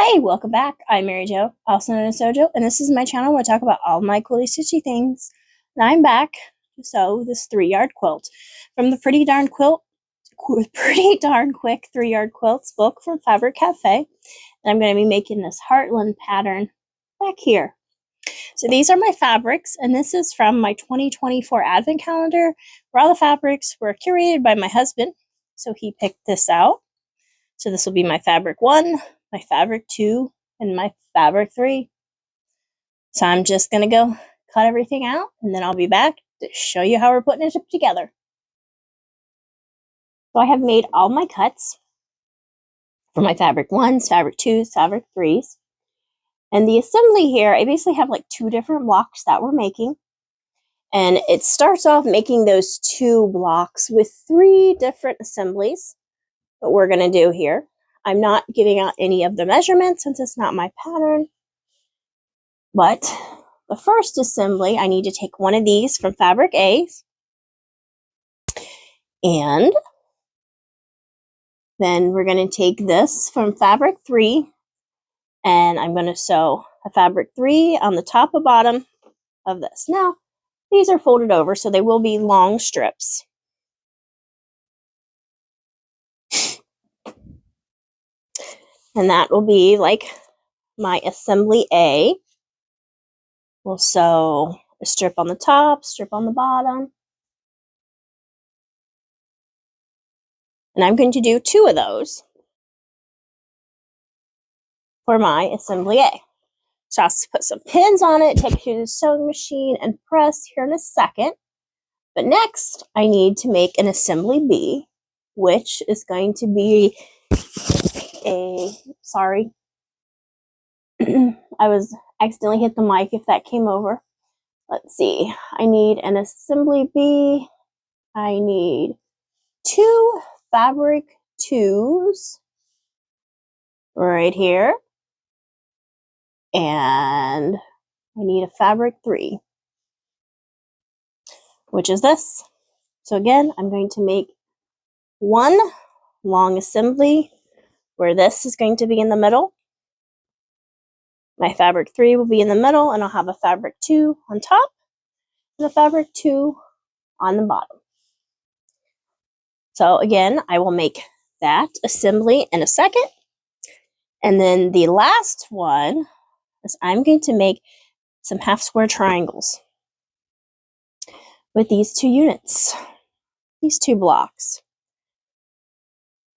Hi, welcome back. I'm Mary Jo, also known as Sewjo, and this is my channel where I talk about all my quilty stitchy things. And I'm back to sew this 3-yard quilt from the Pretty Darn Quick 3-yard quilts book from Fabric Cafe. And I'm going to be making this Heartland pattern back here. So these are my fabrics, and this is from my 2024 advent calendar where all the fabrics were curated by my husband. So he picked this out. So this will be my fabric 1, my fabric 2, and my fabric 3. So I'm just going to go cut everything out, and then I'll be back to show you how we're putting it together. So I have made all my cuts for my fabric 1s, fabric 2s, fabric 3s. And the assembly here, I basically have like 2 different blocks that we're making. And it starts off making those 2 blocks with 3 different assemblies that we're going to do here. I'm not giving out any of the measurements since it's not my pattern. But the first assembly, I need to take one of these from fabric A. And then we're going to take this from fabric 3. And I'm going to sew a fabric 3 on the top and bottom of this. Now, these are folded over, so they will be long strips. And that will be like my assembly A. We'll sew a strip on the top, strip on the bottom. And I'm going to do 2 of those for my assembly A. So I'll put some pins on it, take it to the sewing machine, and press here in a second. But next, I need to make an assembly B, which is going to be sorry, I was accidentally hit the mic if that came over. Let's see, I need an assembly B. I need 2 fabric 2s right here. And I need a fabric 3, which is this. So again, I'm going to make 1 long assembly where this is going to be in the middle. My fabric 3 will be in the middle, and I'll have a fabric 2 on top and a fabric 2 on the bottom. So again, I will make that assembly in a second. And then the last one is I'm going to make some half square triangles with these 2 units, these 2 blocks.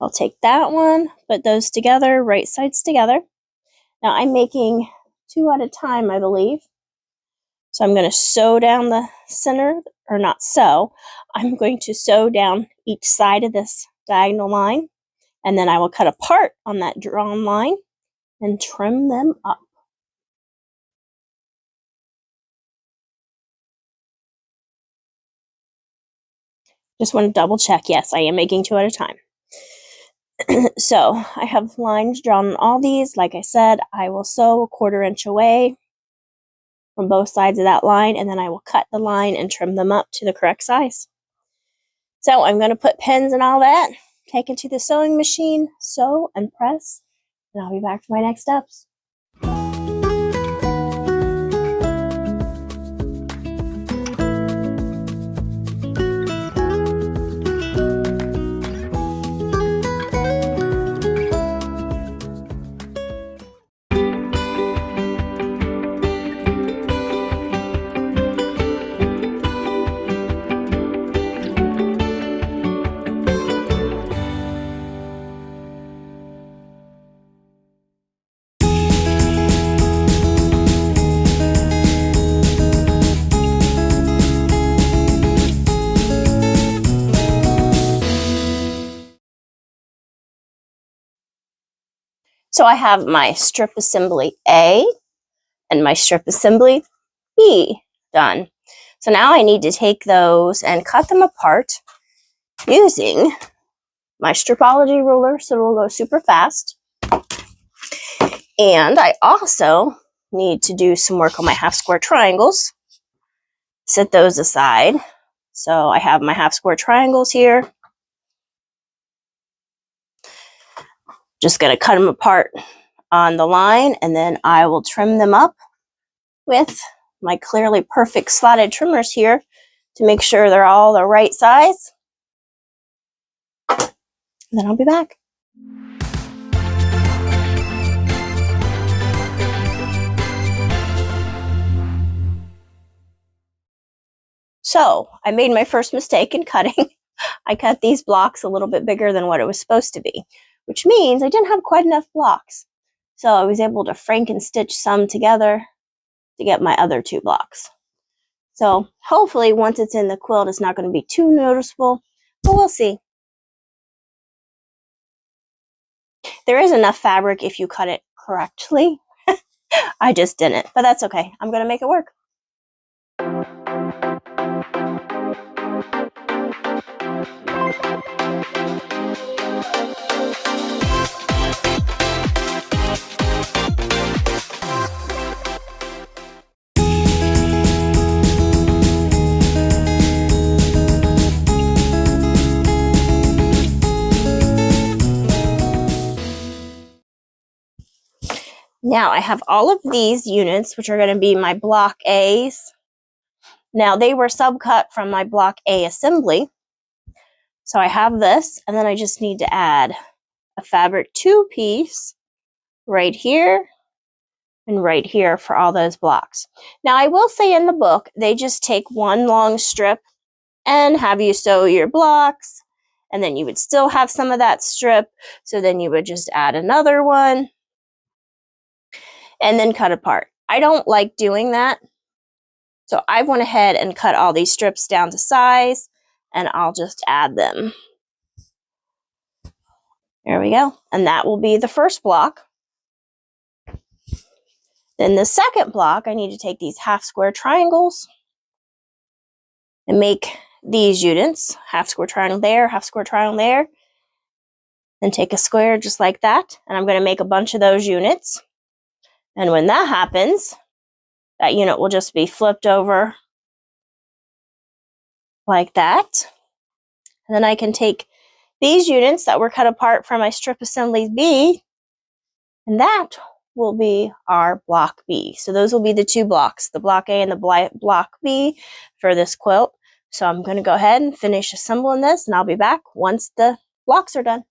I'll take that one, put those together, right sides together. Now I'm making 2 at a time, I believe. So I'm going to sew down the center, or not sew, I'm going to sew down each side of this diagonal line, and then I will cut a part on that drawn line and trim them up. Just want to double check. Yes, I am making 2 at a time. So I have lines drawn on all these. Like I said, I will sew 1/4 inch away from both sides of that line, and then I will cut the line and trim them up to the correct size. So I'm going to put pins and all that, take it to the sewing machine, sew and press, and I'll be back for my next steps. So I have my strip assembly A and my strip assembly B done. So now I need to take those and cut them apart using my stripology ruler, so it'll go super fast. And I also need to do some work on my half square triangles. Set those aside. So I have my half square triangles here. Just going to cut them apart on the line, and then I will trim them up with my clearly perfect slotted trimmers here to make sure they're all the right size. And then I'll be back. So I made my first mistake in cutting. I cut these blocks a little bit bigger than what it was supposed to be, which means I didn't have quite enough blocks. So I was able to franken stitch some together to get my other 2 blocks. So hopefully once it's in the quilt, it's not going to be too noticeable, but we'll see. There is enough fabric if you cut it correctly. I just didn't, but that's okay. I'm going to make it work. Now I have all of these units, which are going to be my block A's. Now they were subcut from my block A assembly. So I have this, and then I just need to add a fabric 2 piece right here and right here for all those blocks. Now I will say in the book, they just take one long strip and have you sew your blocks, and then you would still have some of that strip. So then you would just add another one and then cut apart. I don't like doing that. So I went ahead and cut all these strips down to size, and I'll just add them. There we go. And that will be the first block. Then the second block, I need to take these half square triangles and make these units. Half square triangle there, half square triangle there. Then take a square just like that. And I'm going to make a bunch of those units. And when that happens, that unit will just be flipped over like that. And then I can take these units that were cut apart from my strip assemblies B, and that will be our block B. So those will be the 2 blocks, the block A and the block B for this quilt. So I'm going to go ahead and finish assembling this, and I'll be back once the blocks are done.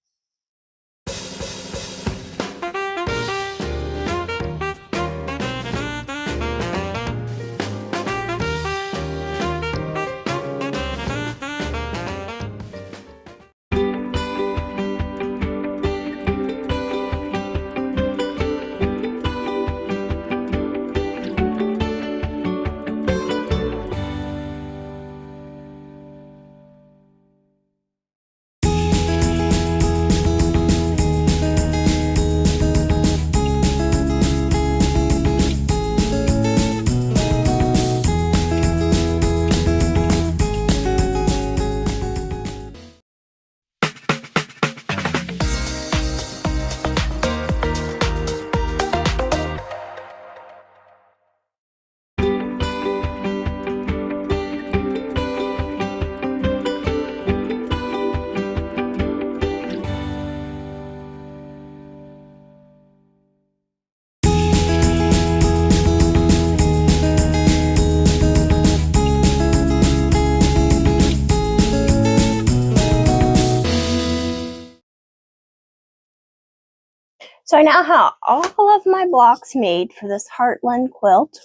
So I now have all of my blocks made for this Heartland quilt.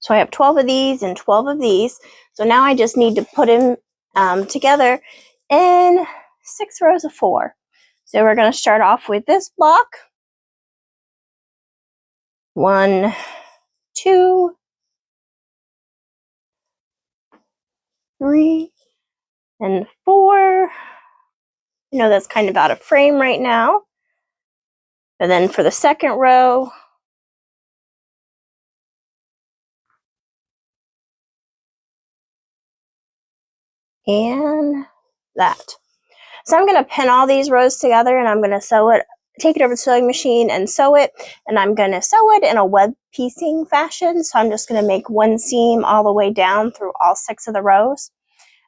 So I have 12 of these and 12 of these. So now I just need to put them together in 6 rows of 4. So we're going to start off with this block. 1, 2, 3, and 4. I know that's kind of out of frame right now. And then for the second row, and that. So I'm going to pin all these rows together, and I'm going to sew it, take it over to the sewing machine and sew it. And I'm going to sew it in a web piecing fashion. So I'm just going to make one seam all the way down through all 6 of the rows,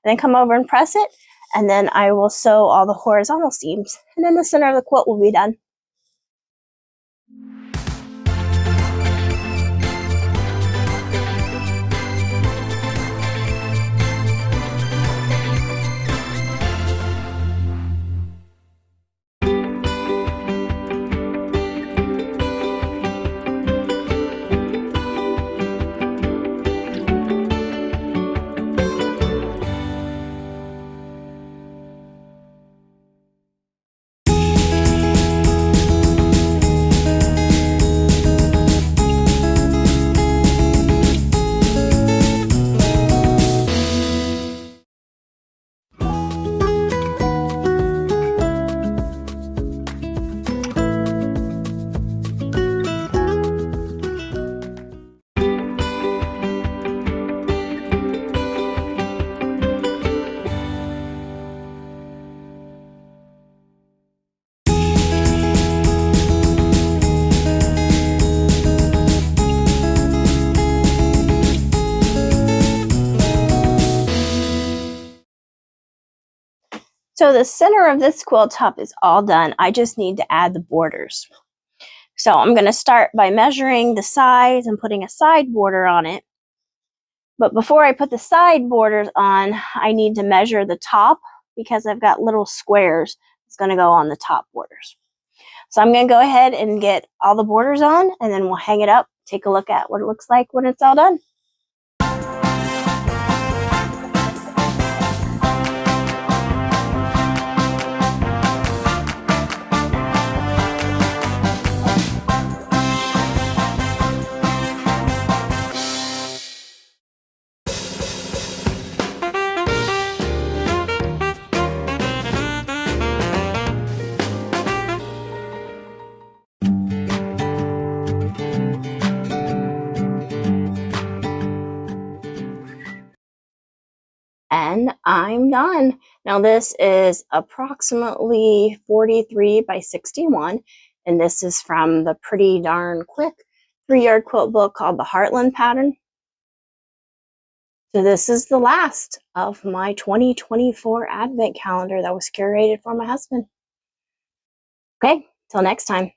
and then come over and press it. And then I will sew all the horizontal seams, and then the center of the quilt will be done. So the center of this quilt top is all done. I just need to add the borders. So I'm going to start by measuring the sides and putting a side border on it. But before I put the side borders on, I need to measure the top because I've got little squares that's going to go on the top borders. So I'm going to go ahead and get all the borders on, and then we'll hang it up, take a look at what it looks like when it's all done. And I'm done. Now this is approximately 43 by 61, and this is from the pretty darn quick 3-yard quilt book called the Heartland pattern. So this is the last of my 2024 advent calendar that was curated for my husband. Okay, till next time.